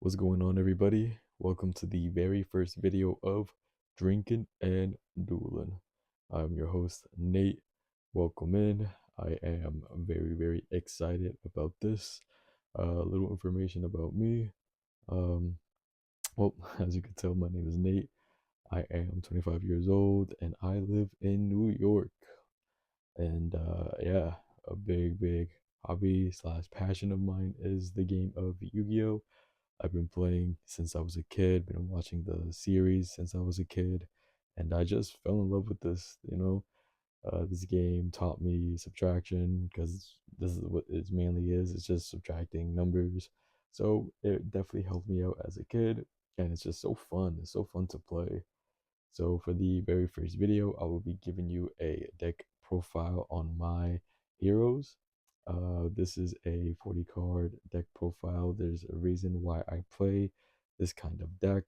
What's going on, everybody? Welcome to the very first video of Drinking and Dueling. I'm your host, Nate. Welcome in. I am very excited about this. A little information about me. Um, well, as you can tell, my name is Nate. I am 25 years old and I live in New York. And yeah, a big hobby slash passion of mine is the game of Yu-Gi-Oh! I've been playing since I was a kid, been watching the series since I was a kid, and I just fell in love with this. This game taught me subtraction because this is what it mainly is. It's just subtracting numbers. So it definitely helped me out as a kid, and it's just so fun. It's so fun to play. So for the very first video, I will be giving you a deck profile on my heroes. This is a 40 card deck profile. There's a reason why I play this kind of deck.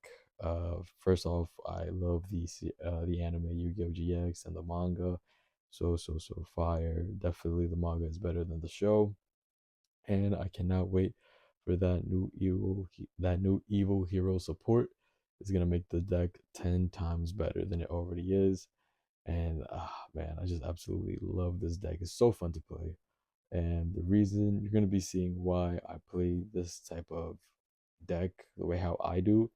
First off, I love the anime Yu-Gi-Oh! GX and the manga. So fire. Definitely the manga is better than the show. And I cannot wait for that new evil hero support. Is gonna make the deck 10 times better than it already is. And man, I just absolutely love this deck. It's so fun to play. And the reason you're gonna be seeing why I play this type of deck the way how I do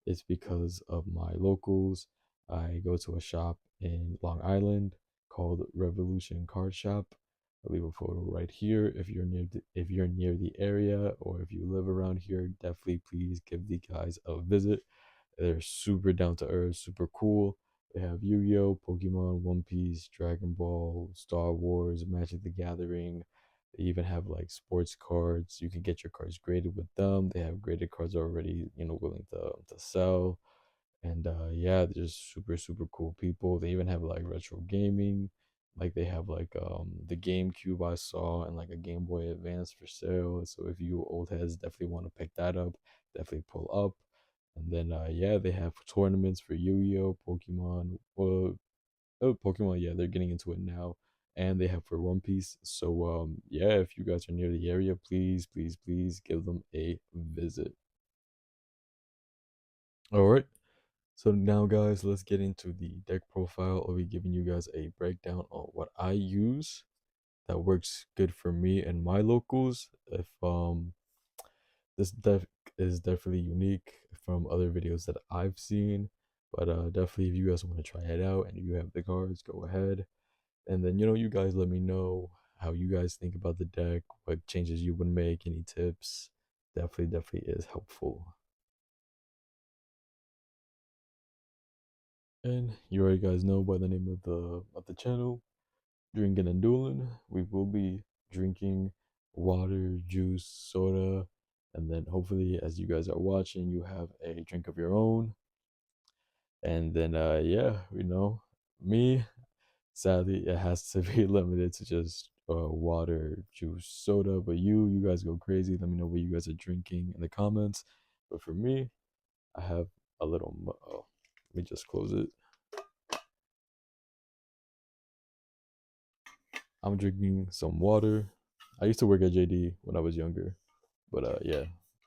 is because of my locals. I go to a shop in Long Island called Revolution Card Shop. I'll leave a photo right here. If you're near the area or if you live around here, definitely please give the guys a visit. They're super down to earth, super cool. They have Yu-Gi-Oh, Pokemon, One Piece, Dragon Ball, Star Wars, Magic the Gathering. They even have like sports cards. You can get your cards graded with them. They have graded cards already, willing to sell. And yeah, they're just super cool people. They even have like retro gaming. Like they have like the GameCube I saw and like a Game Boy Advance for sale. So if you old heads definitely want to pick that up, definitely pull up. And then yeah, they have tournaments for Yu-Gi-Oh, Pokemon. Pokemon, yeah, they're getting into it now. And they have for One Piece. So yeah, if you guys are near the area, please give them a visit. All right. So now, guys, let's get into the deck profile. I'll be giving you guys a breakdown on what I use that works good for me and my locals. If this deck is definitely unique from other videos that I've seen, but definitely if you guys want to try it out and you have the cards, go ahead. And then you guys let me know how you guys think about the deck, what changes you would make, any tips. Definitely is helpful. And you already guys know by the name of the channel, Drinking and Dueling. We will be drinking water, juice, soda, and then hopefully as you guys are watching, you have a drink of your own. And then yeah, me, sadly it has to be limited to just water, juice, soda. But you guys go crazy. Let me know what you guys are drinking in the comments. But for me, I have a little oh, let me just close it. I'm drinking some water. I used to work at JD when I was younger. But yeah.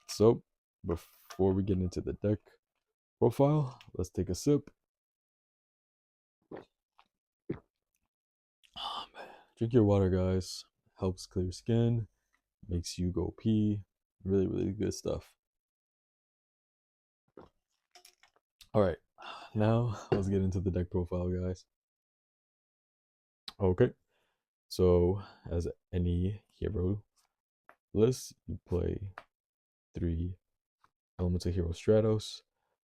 So before we get into the deck profile, let's take a sip. Oh, man. Drink your water, guys. Helps clear skin, makes you go pee. Really good stuff. All right. Now let's get into the deck profile, guys. Okay. So as any hero list, you play 3 Elemental Hero Stratos.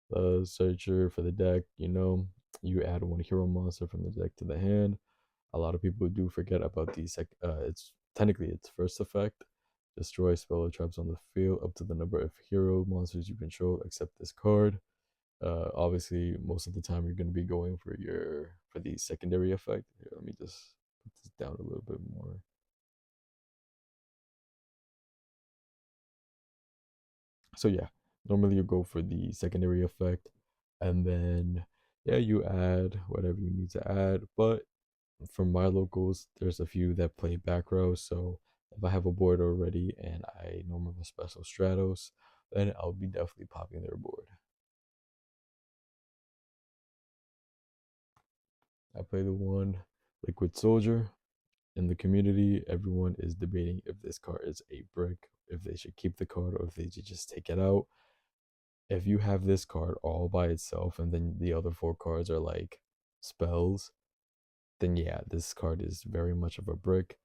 The searcher for the deck, you add 1 hero monster from the deck to the hand. A lot of people do forget about the it's technically its first effect. Destroy spell or traps on the field up to the number of hero monsters you control except this card. Obviously most of the time you're going to be going for the secondary effect. Here, let me just put this down a little bit more. So yeah, normally you go for the secondary effect, and then yeah, you add whatever you need to add. But from my locals, there's a few that play back row. So if I have a board already and I normally special Stratos, then I'll be definitely popping their board. I play the one Liquid Soldier. In the community, everyone is debating if this card is a brick, if they should keep the card, or if they should just take it out. If you have this card all by itself and then the other four cards are like spells, then yeah, this card is very much of a brick.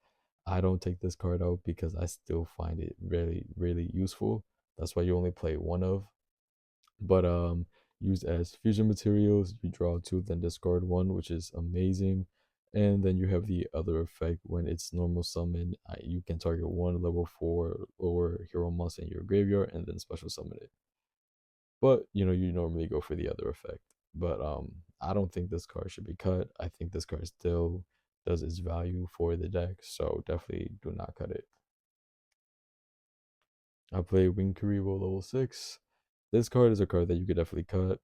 I don't take this card out because I still find it really, really useful. That's why you only play one of. But used as fusion materials, you draw two, then discard one, which is amazing. And then you have the other effect when it's normal summon. You can target one level 4 lower hero monster in your graveyard and then special summon it. But you normally go for the other effect. But I don't think this card should be cut. I think this card still does its value for the deck, so definitely do not cut it. I play Wing Karibo level 6. This card is a card that you could definitely cut.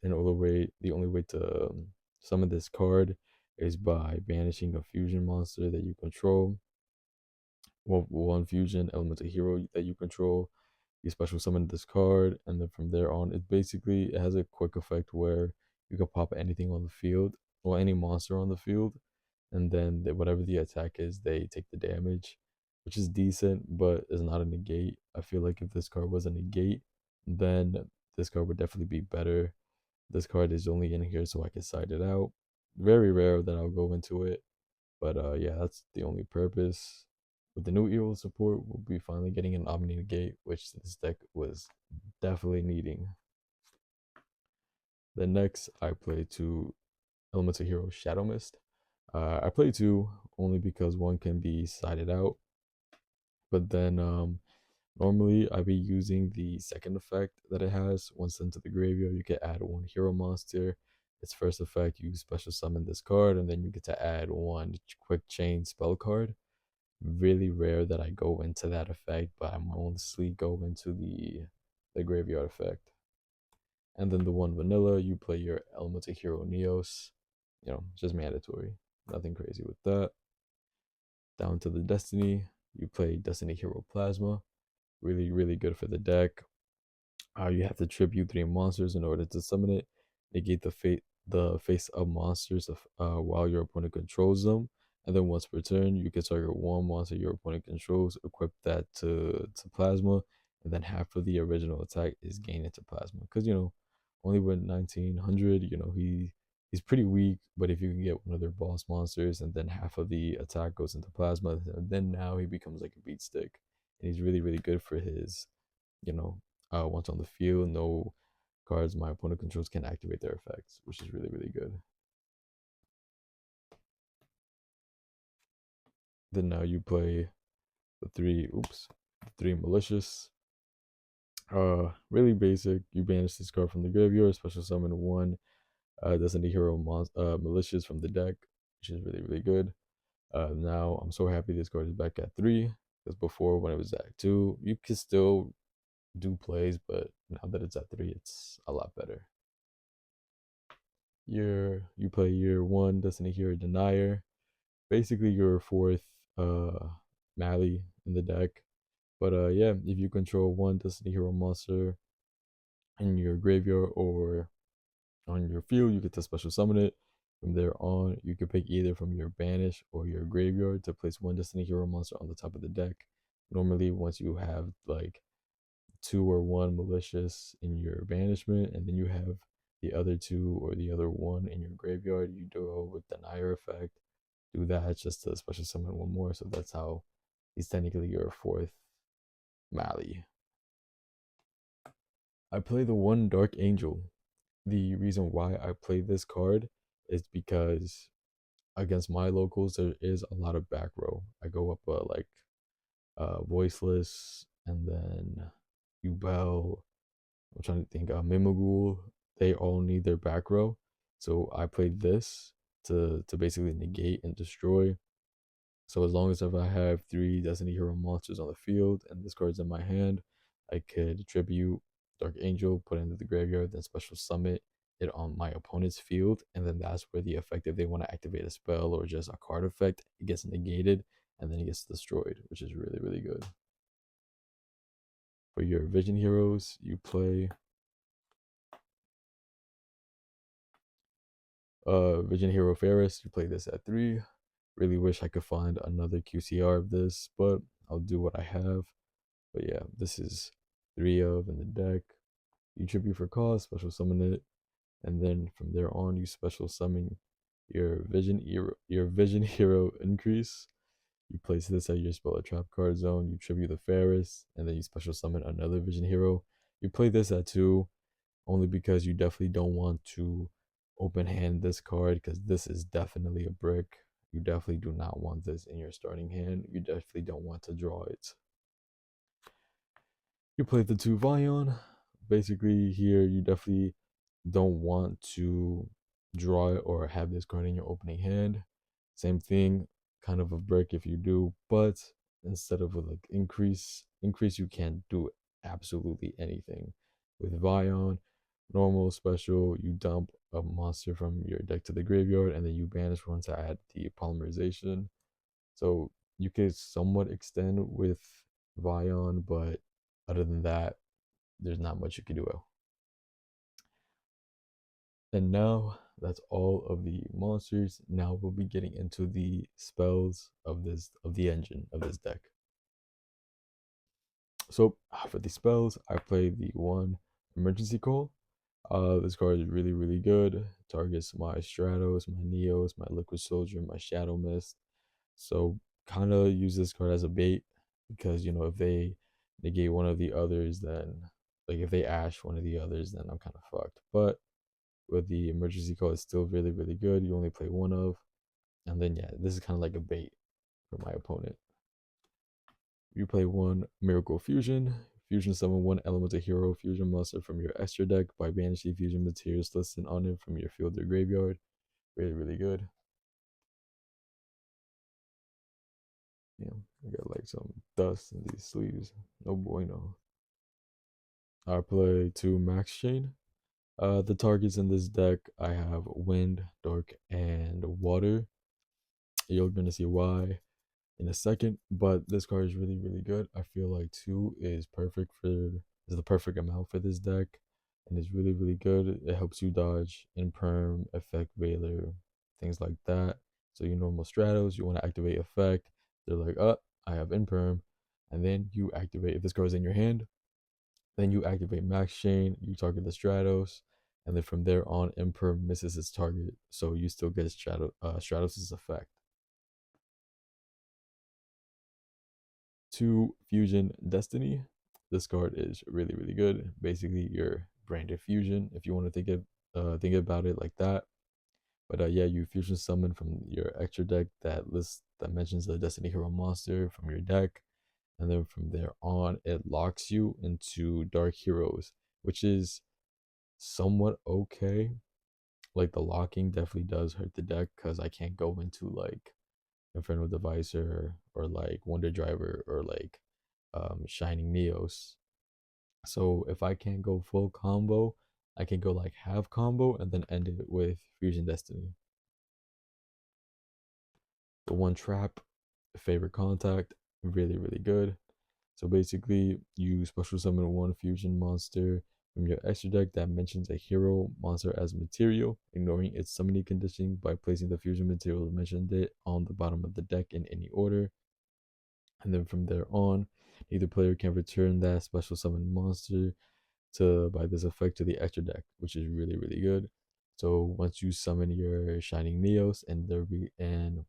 In other way, the only way to summon this card is by banishing a fusion monster that you control. Well, one fusion elemental hero that you control. You special summon this card, and then from there on, it has a quick effect where you can pop anything on the field or any monster on the field, and then whatever the attack is, they take the damage, which is decent, but is not a negate. I feel like if this card was a negate, then this card would definitely be better. This card is only in here so I can side it out. Very rare that I'll go into it, but yeah, that's the only purpose. With the new evil support, we'll be finally getting an Omni Negate, which this deck was definitely needing. Then next, I play two Elemental Hero Shadow Mist. I play two only because one can be sided out, but then normally I be using the second effect that it has. Once sent to the graveyard, you can add one hero monster. Its first effect, you special summon this card, and then you get to add one quick chain spell card. Really rare that I go into that effect, but I mostly go into the graveyard effect. And then the one vanilla, you play your elemental hero Neos. Just mandatory. Nothing crazy with that. Down to the Destiny, you play Destiny Hero Plasma. Really, really good for the deck. You have to tribute 3 monsters in order to summon it. Negate the face of monsters while your opponent controls them. And then once per turn, you can target one monster your opponent controls, equip that to plasma, and then half of the original attack is gained into plasma. Because only with 1900, he's pretty weak. But if you can get one of their boss monsters, and then half of the attack goes into plasma, then now he becomes like a beat stick, and he's really really good for his, you know, once on the field, no cards my opponent controls can activate their effects, which is really really good. Then now you play the three malicious. Really basic. You banish this card from the graveyard, special summon one Destiny Hero malicious from the deck, which is really really good. Now I'm so happy this card is back at 3, because before when it was at 2, you could still do plays, but now that it's at 3, it's a lot better. You play year 1 Destiny Hero Denier. Basically your fourth Mally in the deck. But yeah, if you control one Destiny Hero monster in your graveyard or on your field, you get to special summon it. From there on, you can pick either from your banish or your graveyard to place one Destiny Hero monster on the top of the deck. Normally, once you have like 2 or 1 malicious in your banishment, and then you have the other 2 or the other 1 in your graveyard, you go with denier effect. Do that just to special summon one more. So that's how he's technically your fourth Mally. I play the one Dark Angel. The reason why I play this card is because against my locals there is a lot of back row. I go up like Voiceless, and then Ubel. I'm trying to think. Mimagul. They all need their back row, so I played this to basically negate and destroy. So as long as if I have 3 Destiny Hero monsters on the field and this card's in my hand, I could tribute Dark Angel, put it into the graveyard, then special summon it on my opponent's field, and then that's where the effect, if they want to activate a spell or just a card effect, it gets negated and then it gets destroyed, which is really really good. For your Vision Heroes, you play Vision Hero Ferris. You play this at 3. Really wish I could find another QCR of this, but I'll do what I have. But yeah, this is 3 of in the deck. You tribute for cost, special summon it, and then from there on, you special summon your Vision Hero increase. You place this at your spell or trap card zone. You tribute the Ferris, and then you special summon another Vision Hero. You play this at 2, only because you definitely don't want to open hand this card, because this is definitely a brick. You definitely do not want this in your starting hand. You definitely don't want to draw it. You play the 2 Vion. Basically, here you definitely don't want to draw it or have this card in your opening hand. Same thing, kind of a brick if you do, but instead of a like increase, you can't do absolutely anything. With Vion, normal, special, you dump a monster from your deck to the graveyard, and then you banish one to add the polymerization. So you could somewhat extend with Vion, but other than that, there's not much you can do. And now that's all of the monsters. Now we'll be getting into the spells of the engine of this deck. So for the spells, I play the 1 Emergency Call. This card is really, really good. Targets my Stratos, my Neos, my Liquid Soldier, my Shadow Mist. So kind of use this card as a bait, because if they negate one of the others, then like if they ash one of the others, then I'm kind of fucked. But with the emergency call, it's still really, really good. You only play 1 of, and then yeah, this is kind of like a bait for my opponent. You play 1 Miracle Fusion. Fusion summon 1 Elemental Hero Fusion monster from your extra deck by banishing fusion materials listed on it from your field or graveyard. Really, really good. Yeah, I got like some dust in these sleeves. No bueno. I play 2 Max Chain. The targets in this deck, I have Wind, Dark, and Water. You're gonna see why in a second, but this card is really, really good. I feel like 2 is the perfect amount for this deck, and it's really, really good. It helps you dodge Imperm, Effect Veiler, things like that. So your normal Stratos, you want to activate Effect. They're like, I have Imperm, and then you activate, if this card is in your hand, then you activate Max Chain, you target the Stratos, and then from there on, Imperm misses its target, so you still get Stratos' effect. 2 Fusion Destiny. This card is really, really good. Basically, your branded fusion, if you want to think about it like that. But yeah, you fusion summon from your extra deck that mentions the Destiny Hero monster from your deck, and then from there on, it locks you into Dark Heroes, which is somewhat okay. Like the locking definitely does hurt the deck, because I can't go into like Infernal Devicer or like Wonder Driver or like Shining Neos. So if I can't go full combo, I can go like half combo and then end it with Fusion Destiny. The 1 Trap, Favorite Contact, really, really good. So basically, you special summon 1 fusion monster from your extra deck that mentions a hero monster as material, ignoring its summoning condition by placing the fusion material mentioned it on the bottom of the deck in any order. And then from there on, either player can return that special summon monster by this effect to the extra deck, which is really, really good. So once you summon your Shining Neos, and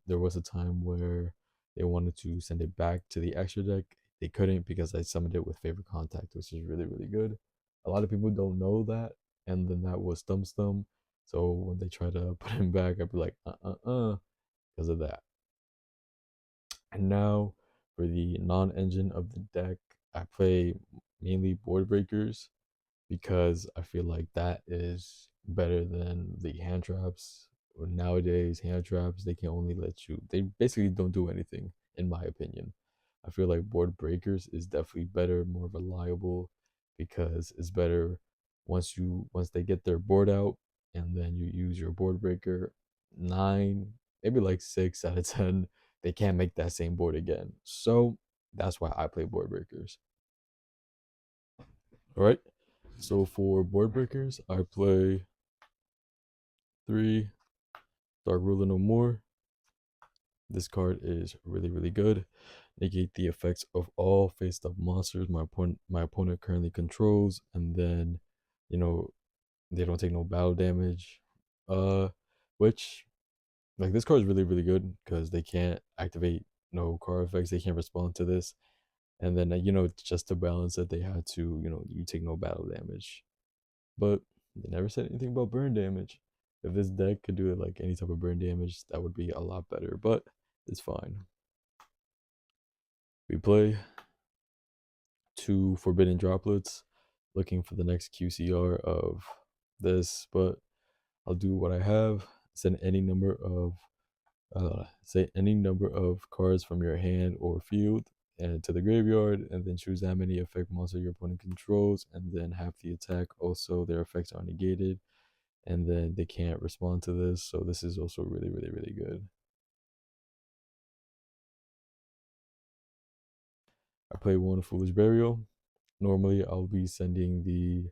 there was a time where they wanted to send it back to the extra deck, they couldn't, because I summoned it with Favorite Contact, which is really, really good. A lot of people don't know that, and then that was Stum. So when they try to put him back, I'd be like, because of that. And now for the non-engine of the deck, I play mainly board breakers, because I feel like that is better than the hand traps. Nowadays, hand traps, they can only they basically don't do anything, in my opinion. I feel like board breakers is definitely better, more reliable, because it's better once they get their board out, and then you use your board breaker, 9, maybe like 6 out of 10, they can't make that same board again. So that's why I play board breakers. All right. So for board breakers, I play 3 Dark Ruler No More. This card is really, really good. Negate the effects of all face-up monsters my opponent currently controls, and then, you know, they don't take no battle damage. Which, like, this card is really, really good because they can't activate no card effects. They can't respond to this, and then just to balance it, they had to you take no battle damage. But they never said anything about burn damage. If this deck could do like any type of burn damage, that would be a lot better. But it's fine. We play 2 Forbidden Droplets, looking for the next QCR of this, but I'll do what I have. Say any number of cards from your hand or field and to the graveyard, and then choose how many effect monster your opponent controls, and then half the attack. Also, their effects are negated, and then they can't respond to this. So this is also really, really, really good. I play 1 Foolish Burial. Normally, I'll be sending the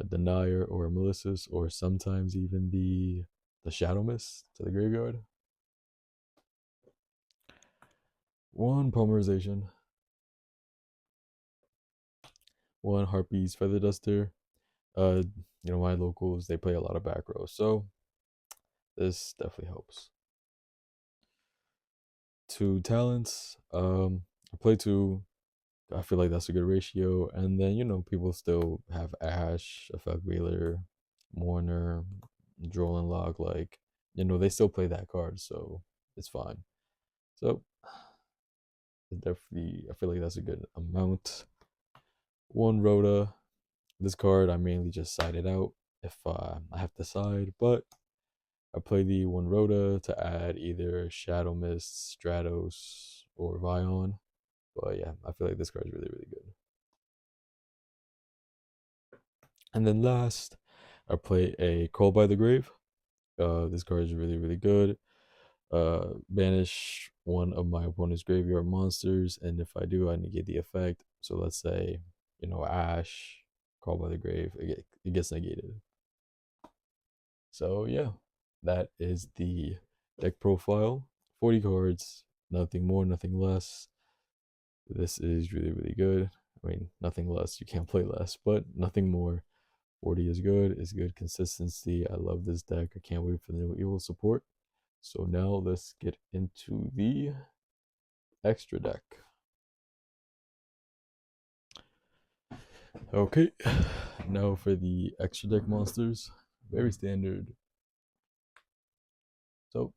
Denier or Melissus, or sometimes even the Shadow Mist to the graveyard. 1 Polymerization. 1 Harpy's Feather Duster. My locals, they play a lot of back row, so this definitely helps. 2 Talents. I play 2. I feel like that's a good ratio. And then, people still have Ash, Effect Wheeler, Mourner, Droll Log. Like, they still play that card, so it's fine. So, definitely, I feel like that's a good amount. 1 Rhoda. This card, I mainly just side it out if I have to side, but I play the 1 Rhoda to add either Shadow Mist, Stratos, or Vion. But yeah, I feel like this card is really, really good. And then last, I play a Call by the Grave. This card is really, really good. Banish 1 of my opponent's graveyard monsters, and if I do, I negate the effect. So let's say, Ash, Call by the Grave, it gets negated. So yeah, that is the deck profile. 40 cards, nothing more, nothing less. This is really, really good. I mean, nothing less. You can't play less, but nothing more. 40 is good. It's good consistency. I love this deck. I can't wait for the new Evil support. So now let's get into the extra deck. Okay, now for the extra deck monsters. Very standard. So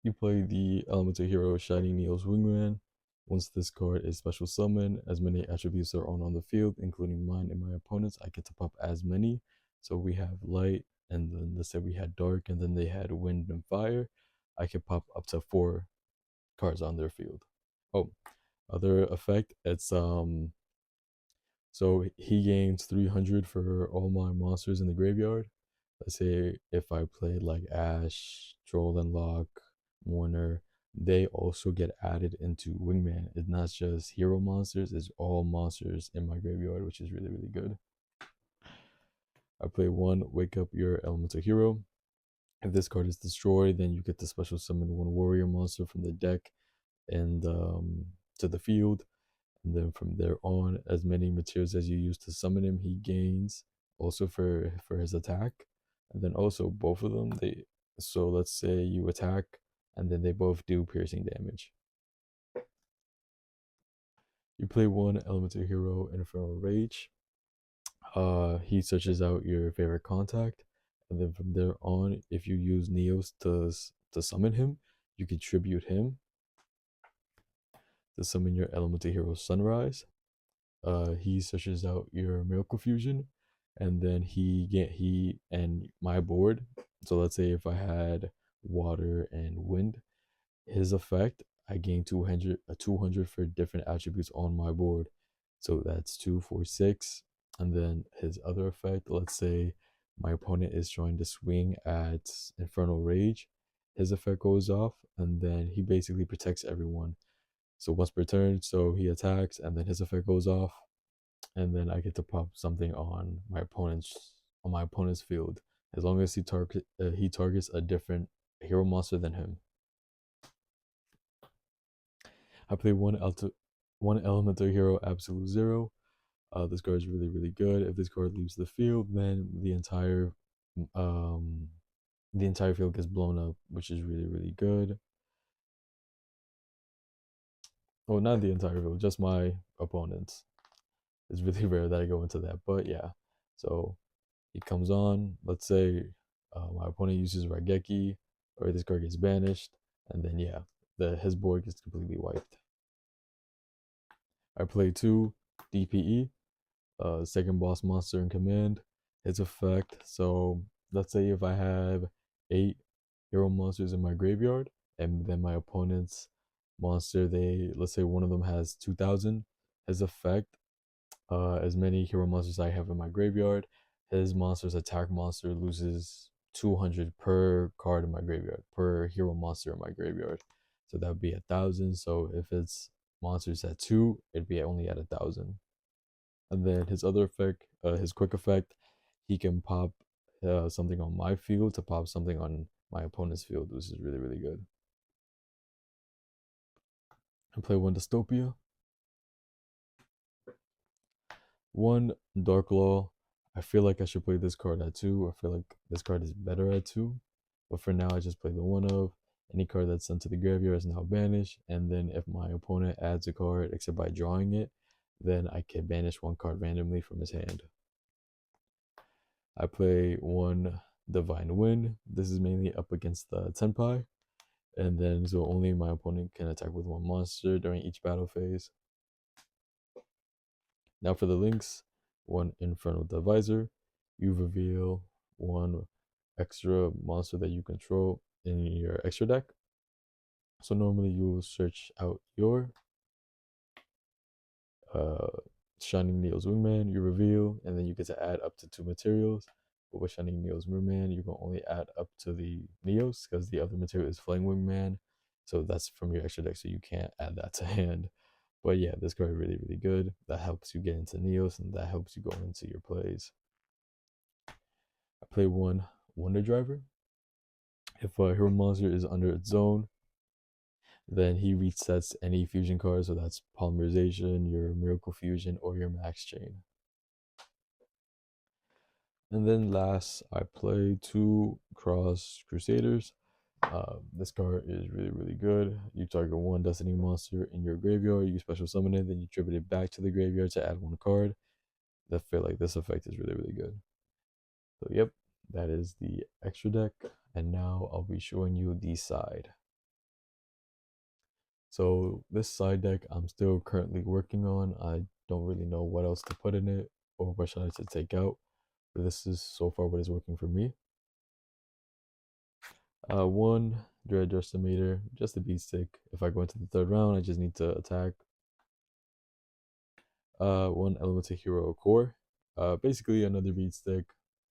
you play the Elemental Hero Shining Neil's Wingman. Once this card is special summoned, as many attributes are on the field, including mine and my opponent's, I get to pop as many. So we have light, and then let's say we had dark, and then they had wind and fire. I can pop up to 4 cards on their field. Oh, other effect, it's so he gains 300 for all my monsters in the graveyard. Let's say if I played like Ash, Troll and Lock, Mourner, they also get added into Wingman. It's not just hero monsters, it's all monsters in my graveyard, which is really, really good. I play 1 Wake Up Your Elemental Hero. If this card is destroyed, then you get to special summon 1 warrior monster from the deck and to the field. And then from there on, as many materials as you use to summon him, he gains also for his attack. And then also both of them, so let's say you attack and then they both do piercing damage. You play 1 Elemental Hero Infernal Rage. He searches out your favorite contact, and then from there on, if you use Neos to summon him, you contribute him to summon your Elemental Hero Sunrise. He searches out your Miracle Fusion, and then he and my board. So let's say if I had water and wind, his effect, I gain 200 for different attributes on my board. So that's 2, 4, 6. And then his other effect, let's say my opponent is trying to swing at Infernal Rage, his effect goes off, and then he basically protects everyone. So once per turn, so he attacks, and then his effect goes off, and then I get to pop something on my opponent's field as long as he targets a different hero monster than him. I play one elemental hero, absolute zero. This card is really good. If this card leaves the field, then um the entire field gets blown up, which is really good. Oh, not the entire field, just my opponent's. It's really rare that I go into that, but yeah. So he comes on. Let's say my opponent uses Raigeki, or this card gets banished, and then yeah, his board gets completely wiped. I play 2 DPE, second boss monster in command. Its effect. So let's say if I have 8 hero monsters in my graveyard, and then my opponent's monster, let's say one of them has 2,000. His effect, as many hero monsters I have in my graveyard, his monster's attack monster loses 200 per card in my graveyard, per hero monster in my graveyard. So that would be 1,000. So if it's monsters at 2, it'd be only at 1,000. And then his other effect, his quick effect, he can pop something on my field to pop something on my opponent's field, which is really good. I play 1 Dystopia, 1 Dark Law. I feel like I should play this card at 2. I feel like this card is better at 2. But for now, I just play the 1 of. Any card that's sent to the graveyard is now banished. And then if my opponent adds a card, except by drawing it, then I can banish 1 card randomly from his hand. I play 1 Divine Wind. This is mainly up against the Tenpai. And then so only my opponent can attack with 1 monster during each battle phase. Now for the links, 1 Infernal Divisor. You reveal 1 extra monster that you control in your extra deck. So normally you will search out your Shining Neo's Wingman, you reveal, and then you get to add up to 2 materials. But with Shining Neo's Wingman, you can only add up to the Neos because the other material is Flame Wingman. So that's from your extra deck, so you can't add that to hand. But yeah, this card is really good. That helps you get into Neos, and that helps you go into your plays. I play 1 Wonder Driver. If a hero monster is under its zone, then he resets any fusion card. So that's Polymerization, your Miracle Fusion, or your Max Chain. And then last, I play 2 Cross Crusaders. This card is really good. You target 1 Destiny monster in your graveyard, you special summon it, then you tribute it back to the graveyard to add 1 card. I feel like this effect is really good. So yep, that is the extra deck. And now I'll be showing you the side. So this side deck I'm still currently working on. I don't really know what else to put in it or what should I to take out. But this is so far what is working for me. 1 Dredge Estimator, just a beat stick. If I go into the 3rd round, I just need to attack. 1 Elemental Hero Core. Basically another beat stick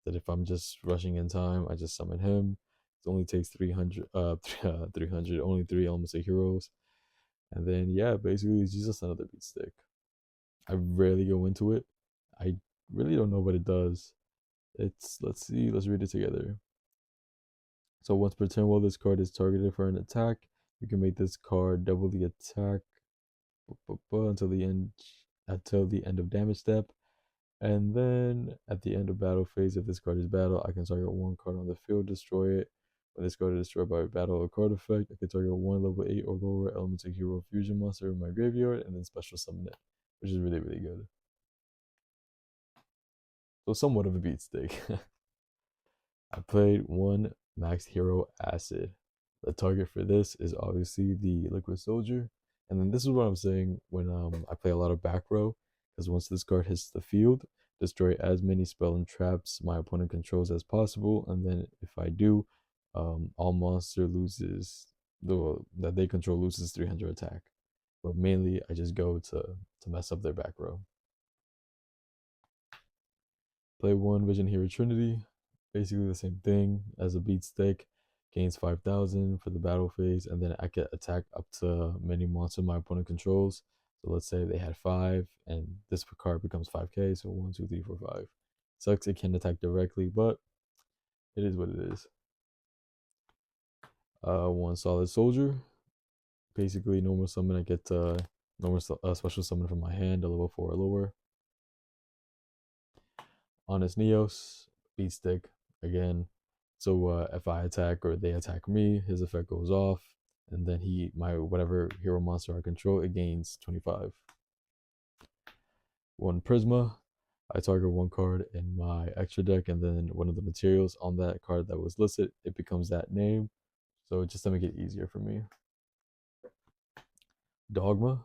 that if I'm just rushing in time, I just summon him. It only takes 300, 300, only 3 Elemental Heroes. And then yeah, basically it's just another beat stick. I rarely go into it. I really don't know what it does. Let's read it together. So once per turn, while this card is targeted for an attack, you can make this card double the attack until the end of damage step. And then at the end of battle phase, if this card is battle, I can target 1 card on the field, destroy it. When this card is destroyed by a battle or card effect, I can target 1 level 8 or lower elemental hero fusion monster in my graveyard and then special summon it, which is really good. So somewhat of a beat stick. I played 1 Max Hero Acid. The target for this is obviously the Liquid Soldier. And then this is what I'm saying when I play a lot of back row, because once this card hits the field, destroy as many spell and traps my opponent controls as possible. And then if I do, all monster that they control loses 300 attack. But mainly I just go to mess up their back row. Play 1 Vision Hero Trinity. Basically the same thing as a beat stick. Gains 5,000 for the battle phase, and then I can attack up to many monsters my opponent controls. So let's say they had 5, and this card becomes 5k. So 1, 2, 3, 4, 5. Sucks it can't attack directly, but it is what it is. One solid soldier. Basically, normal summon. I get normal special summon from my hand, a level 4 or lower. Honest Neos, beat stick again. So if I attack or they attack me, his effect goes off, and then my whatever hero monster I control, it gains 25. One Prisma. I target one card in my extra deck, and then one of the materials on that card that was listed, it becomes that name. So just to make it easier for me. Dogma.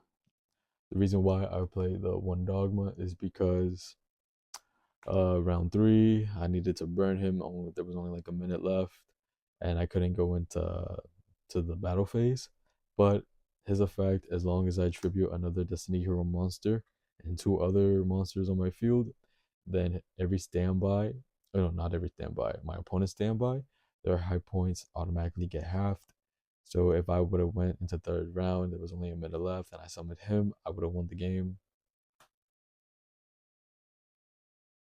The reason why I play the one Dogma is because round 3 I needed to burn him. There was only like a minute left, and I couldn't go into the battle phase. But his effect, as long as I tribute another Destiny Hero monster and 2 other monsters on my field, then every standby, oh no, not every standby, my opponent's standby, their high points automatically get halved. So if I would have went into 3rd round, there was only a minute left, and I summoned him, I would have won the game.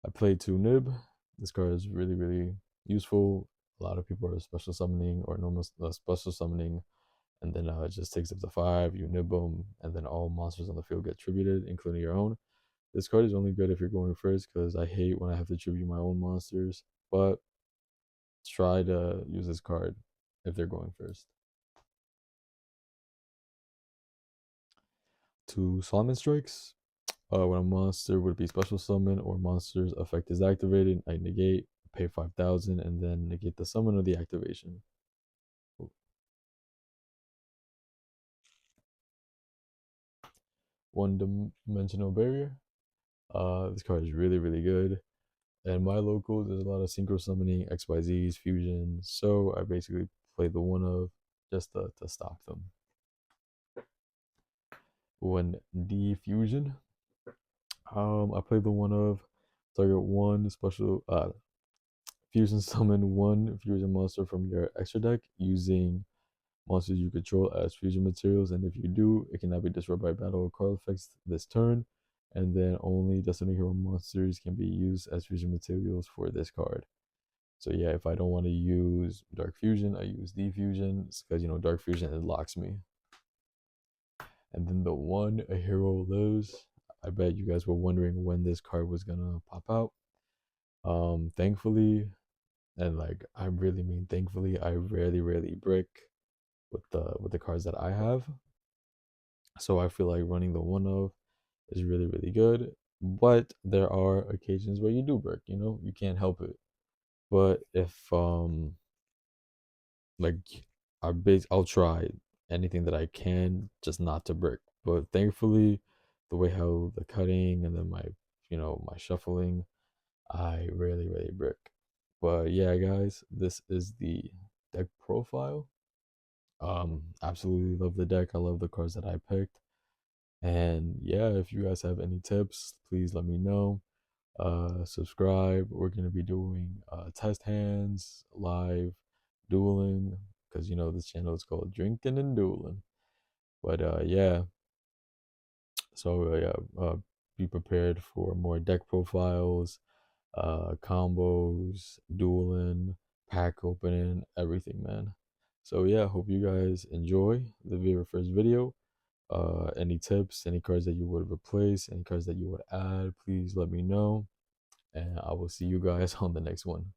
I played 2 Nib. This card is really, really useful. A lot of people are special summoning or normal special summoning, and then it just takes up to 5. You nib them, and then all monsters on the field get tributed, including your own. This card is only good if you're going first, because I hate when I have to tribute my own monsters. But try to use this card if they're going first. 2 Solomon Strikes. When a monster would be special summon or monster's effect is activated, I negate, pay 5,000, and then negate the summon or the activation. One Dimensional Barrier. This card is really, really good. And my locals, there's a lot of synchro summoning, XYZs, fusions. So I basically play the one of just to stop them. One D Fusion. I play the one of target one special fusion summon one fusion monster from your extra deck using monsters you control as fusion materials, and if you do, it cannot be destroyed by battle or card effects this turn. And then only Destiny Hero monsters can be used as fusion materials for this card. So yeah, if I don't want to use Dark Fusion, I use Diffusion, because Dark Fusion, it locks me. And then the one a hero lives. I bet you guys were wondering when this card was gonna pop out. Thankfully, and like I really mean thankfully, I rarely brick with the cards that I have. So I feel like running the one of is really, really good. But there are occasions where you do brick, you can't help it. But if like I'll try anything that I can just not to brick. But thankfully, the way how the cutting and then my shuffling, I rarely brick. But yeah, guys, this is the deck profile. Absolutely love the deck. I love the cards that I picked. And yeah, if you guys have any tips, please let me know. Subscribe. We're gonna be doing test hands, live dueling, because this channel is called Drinking and Dueling. But yeah, so be prepared for more deck profiles, combos, dueling, pack opening, everything, man. So yeah, hope you guys enjoy the very first video. Any tips, any cards that you would replace, any cards that you would add, please let me know. And I will see you guys on the next one.